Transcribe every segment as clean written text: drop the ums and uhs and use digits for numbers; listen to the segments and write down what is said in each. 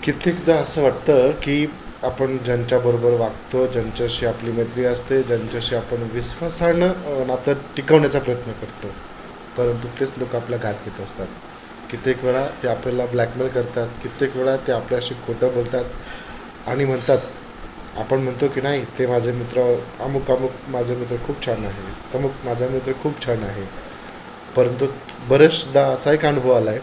कित्येकदा असं वाटतं की आपण ज्यांच्याबरोबर वागतो, ज्यांच्याशी आपली मैत्री असते, ज्यांच्याशी आपण विश्वासानं नातं टिकवण्याचा प्रयत्न करतो, परंतु तेच लोक आपल्या घात घेत असतात. कित्येक वेळा ते आपल्याला ब्लॅकमेल करतात, कित्येक वेळा ते आपल्याशी खोटं बोलतात आणि म्हणतात, आपण म्हणतो की नाही ते माझे मित्र, अमुक अमुक माझे मित्र खूप छान आहे, अमुक माझा मित्र खूप छान आहे. परंतु बरेचदा असा एक अनुभव आला आहे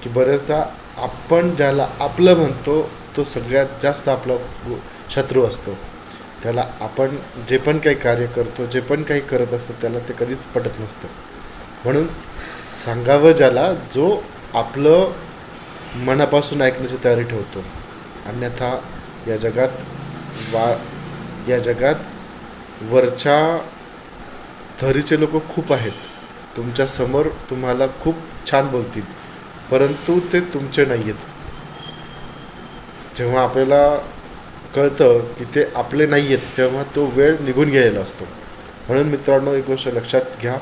की बरेचदा आपण ज्याला आपलं म्हणतो तो सगळ्यात जास्त आपला शत्रू असतो. त्याला आपण जे पण काही कार्य करतो, जे पण काही करत असतो, त्याला ते कधीच पटत नसतं. म्हणून सांगावं ज्याला जो आपलं मनापासून ऐकण्याची तयारी ठेवतो. अन्यथा या जगात वा या जगात वरच्या थरीचे लोक खूप आहेत. तुमच्या समोर तुम्हाला खूप छान बोलतील, परंतु ते तुमचे नाही आहेत. जेव्हा आपल्याला कळतं की ते आपले नाही आहेत, तेव्हा तो वेळ निघून गेलेला असतो. म्हणून मित्रांनो, एक गोष्ट लक्षात घ्या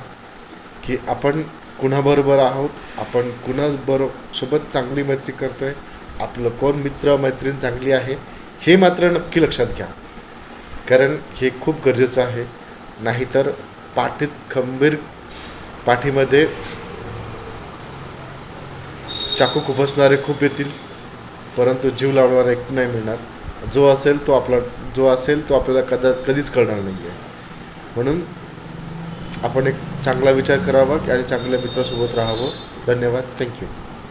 की आपण कुणाबरोबर आहोत, आपण कुणाबरोबर सोबत चांगली मैत्री करतो आहे, आपलं कोण मित्र मैत्रीण चांगली आहे हे मात्र नक्की लक्षात घ्या. कारण हे खूप गरजेचं आहे. नाहीतर पाठीमध्ये चाकू खुपसणारे खूप येतील, परंतु जीव लावणारा एक नाही मिळणार. जो असेल तो आपल्याला कधीच कळणार नाही आहे. म्हणून आपण एक चांगला विचार करावा आणि चांगल्या मित्रासोबत राहावं. धन्यवाद. थँक्यू.